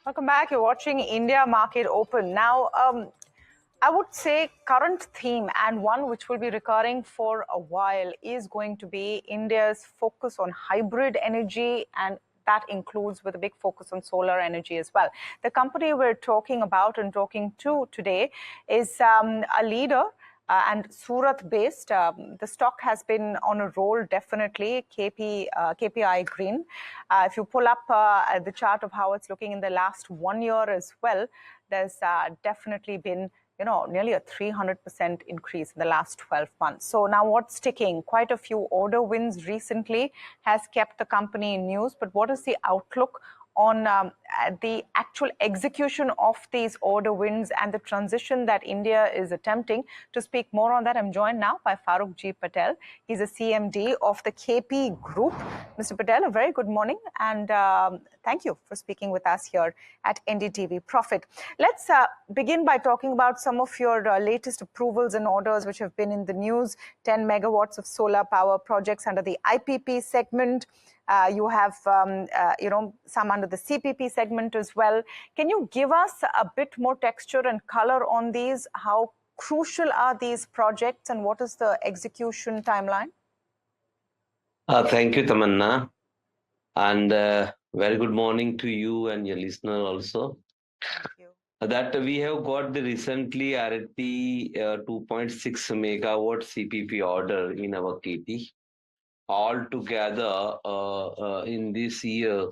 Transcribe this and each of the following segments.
Welcome back. You're watching India Market Open. Now, I would say current theme and one which will be recurring for a while is going to be India's focus on hybrid energy, and that includes with a big focus on solar energy as well. The company we're talking about and talking to today is a leader and Surat based. The stock has been on a roll, definitely. KPI Green. If you pull up the chart of how it's looking in the last 1 year as well, there's definitely been nearly a 300% increase in the last 12 months. So now what's sticking? Quite a few order wins recently has kept the company in news. But what is the outlook on the actual execution of these order wins and the transition that India is attempting? To speak more on that, I'm joined now by Faruk G. Patel. He's a CMD of the KP Group. Mr. Patel, a very good morning, and thank you for speaking with us here at NDTV Profit. Let's begin by talking about some of your latest approvals and orders which have been in the news. 10 megawatts of solar power projects under the IPP segment. You have, some under the CPP segment as well. Can you give us a bit more texture and color on these? How crucial are these projects and what is the execution timeline? Thank you, Tamanna. And very good morning to you and your listener also. Thank you. That we have got the recently RT 2.6 megawatt CPP order in our kitty. Altogether, in this year,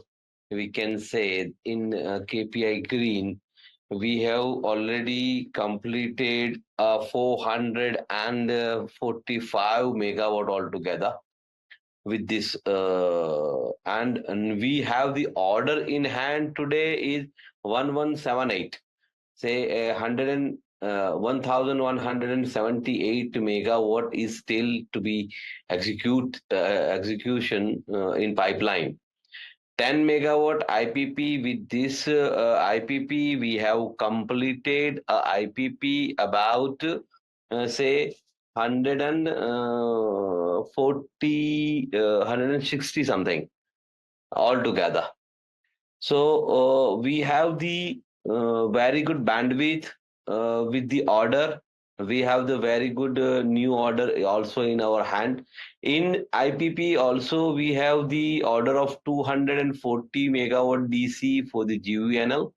we can say in KPI Green, we have already completed 445 megawatt altogether with this and we have the order in hand today is 1178, say 1178 megawatt is still to be execution in pipeline. 10 megawatt IPP. With this IPP we have completed a IPP about say 140 160 something altogether. So we have the very good bandwidth with the order. We have the very good new order also in our hand. In IPP also we have the order of 240 megawatt DC for the GVNL,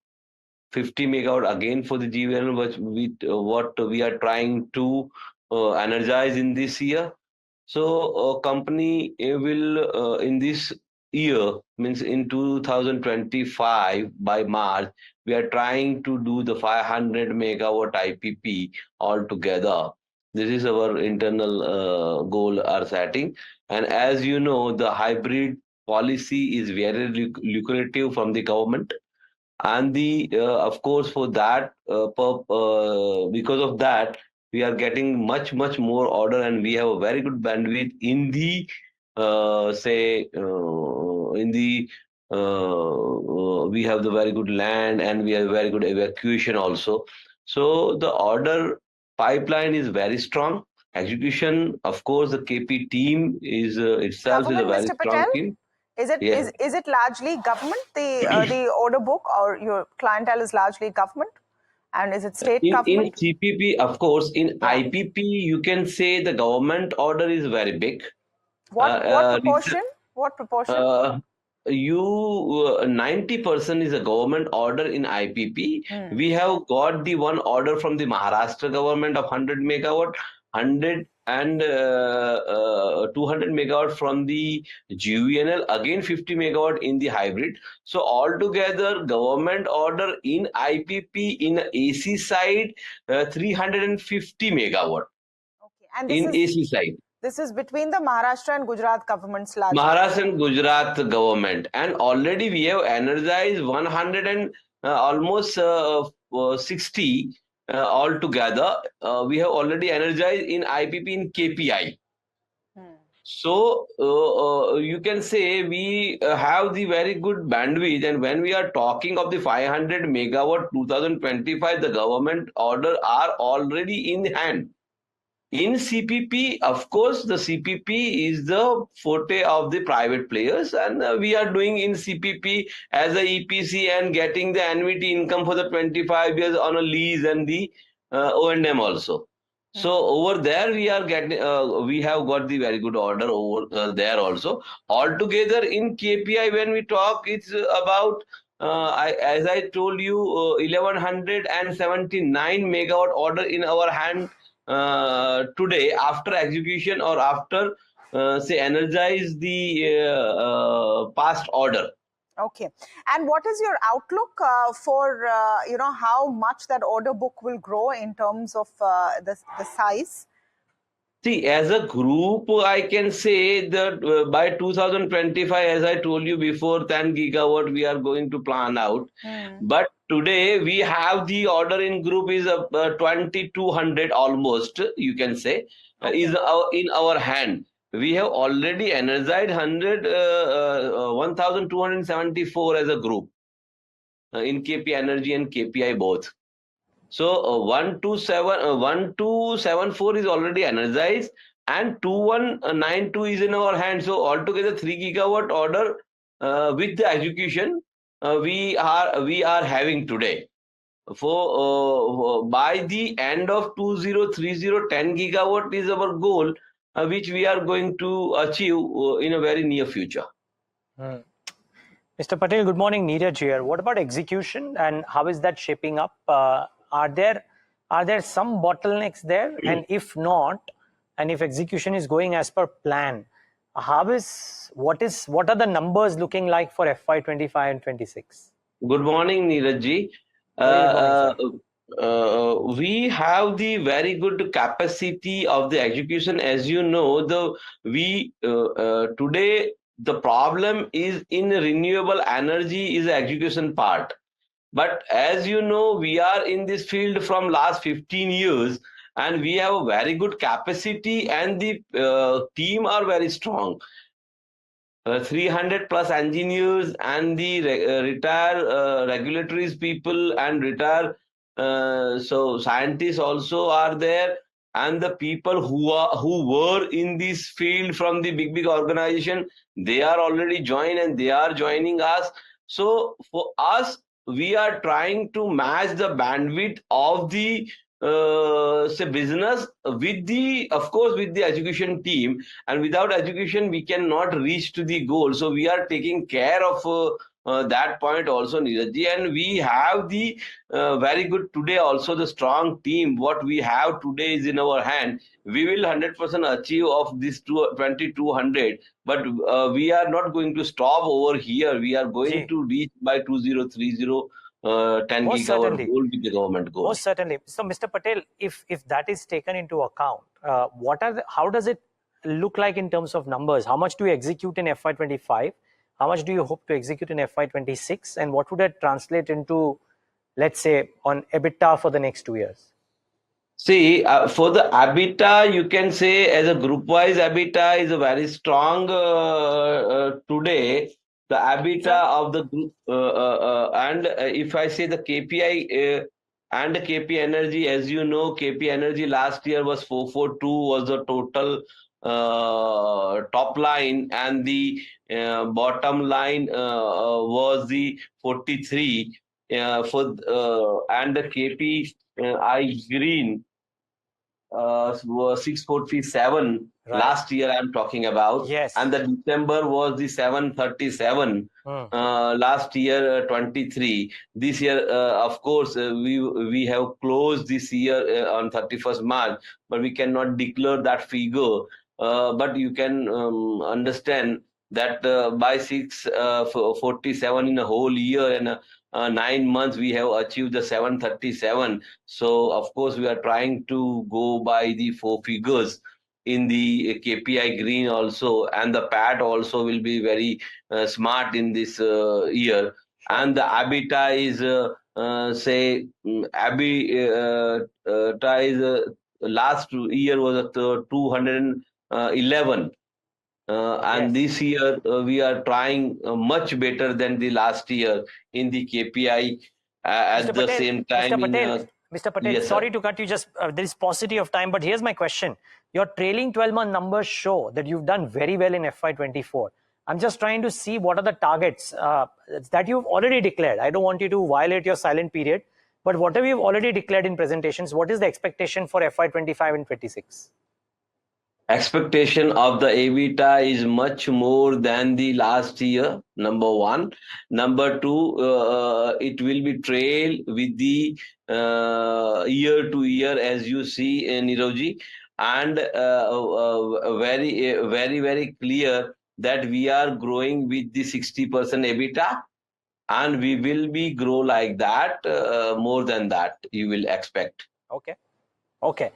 50 megawatt again for the GVNL, what we are trying to energize in this year. So company will in this year, means in 2025 by March, we are trying to do the 500 megawatt IPP altogether. This is our internal goal are setting. And as you know, the hybrid policy is very lucrative from the government. And the of course for that because of that we are getting much more order, and we have a very good bandwidth in the in the we have the very good land, and we have very good evacuation also. So the order pipeline is very strong. Execution, of course, the KP team is itself is a Government, very Mr. strong Patel? team. Is it Yeah. is it largely government, the order book, or your clientele is largely government? And is it state In government? CPP, of course, in Yeah. IPP, you can say the government order is very big. What proportion? What proportion? Uh, you 90% is a government order in IPP. We have got the one order from the Maharashtra government of 100 megawatt, 100 and 200 megawatt from the GVNL, again 50 megawatt in the hybrid. So altogether, government order in IPP in AC side 350 megawatt Okay. And in AC side. this is between the Maharashtra and Gujarat governments largely. Maharashtra and Gujarat government, and already we have energized 100 and almost 60 altogether. We have already energized in IPP in KPI. So you can say we have the very good bandwidth, and when we are talking of the 500 megawatt 2025, the government order are already in hand In CPP, of course, the CPP is the forte of the private players, and we are doing in CPP as a EPC and getting the annuity income for the 25 years on a lease and the O&M also. So over there we are getting, we have got the very good order over there also. Altogether in KPI, when we talk, it's about as I told you, 1179 megawatt order in our hand today after execution or after say energize the past order. Okay. And what is your outlook for, how much that order book will grow in terms of the size? See, as a group, I can say that by 2025, as I told you before, 10 gigawatt we are going to plan out. But today we have the order in group is 2200 almost, you can say, is in our hand. We have already energized 1274 as a group in KPI Energy and KPI both. So 1274 is already energized and 2192 is in our hand. So altogether 3 gigawatt order with the execution we are having today. For by the end of 2030, 10 gigawatt is our goal, which we are going to achieve in a very near future. Mr. Patel, good morning. Neeraj here. What about execution and how is that shaping up? Are there some bottlenecks there? And if not, and if execution is going as per plan, what are the numbers looking like for FY25 and 26? Good morning, Neeraj ji. Very good morning, sir. We have the very good capacity of the execution. As you know, today the problem is in renewable energy is the execution part. But as you know, we are in this field from last 15 years, and we have a very good capacity, and the team are very strong. 300 plus engineers and the retire regulatories people and retire so scientists also are there, and the people who were in this field from the big organization, they are already joined and they are joining us. So for us, we are trying to match the bandwidth of the say business with the, of course, with the education team, and without education we cannot reach to the goal. So we are taking care of that point also, Neeraj, and we have the very good today also the strong team. What we have today is in our hand. We will 100% achieve of this 2200, but we are not going to stop over here. We are going to reach by 2030 10 Most gigawatt certainly. goal with the government goal. Most certainly. So, Mr. Patel, if that is taken into account, how does it look like in terms of numbers? How much do you execute in FY25? How much do you hope to execute in FY26? And what would that translate into, let's say, on EBITDA for the next 2 years? See, for the EBITDA, you can say as a group-wise EBITDA is a very strong today. The EBITDA of the group, and if I say the KPI and the KP Energy, as you know, KP Energy last year was 442 was the total top line, and the bottom line was the 43 and the KPI Green was 647 last year I'm talking about. Yes. And the December was the 737 last year 23. This year of course we have closed this year on 31st March, but we cannot declare that figure. But you can understand that by 647 in a whole year and 9 months we have achieved the 737. So of course we are trying to go by the 4 figures in the KPI Green also, and the PAT also will be very smart in this year. And the EBITDA is say EBITDA is last year was 211. And this year we are trying much better than the last year in the KPI. At Mr. the Patel, same time, Mr. Patel, Yes, sir. sorry to cut you, just there is paucity of time, but here's my question. Your trailing 12-month numbers show that you've done very well in FY24. I'm just trying to see what are the targets that you've already declared. I don't want you to violate your silent period, but whatever you've already declared in presentations, what is the expectation for FY25 and 26? Expectation of the EBITDA is much more than the last year, number one. Number two, it will be trail with the year to year, as you see, Niroji, and very clear that we are growing with the 60% EBITDA, and we will be grow like that, more than that you will expect. Okay. Okay.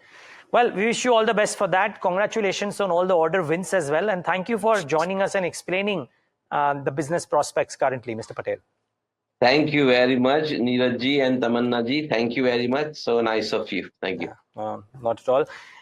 Well, we wish you all the best for that. Congratulations on all the order wins as well. And thank you for joining us and explaining the business prospects currently, Mr. Patel. Thank you very much, Neeraj ji and Tamanna ji. Thank you very much. So nice of you. Thank you. Not at all.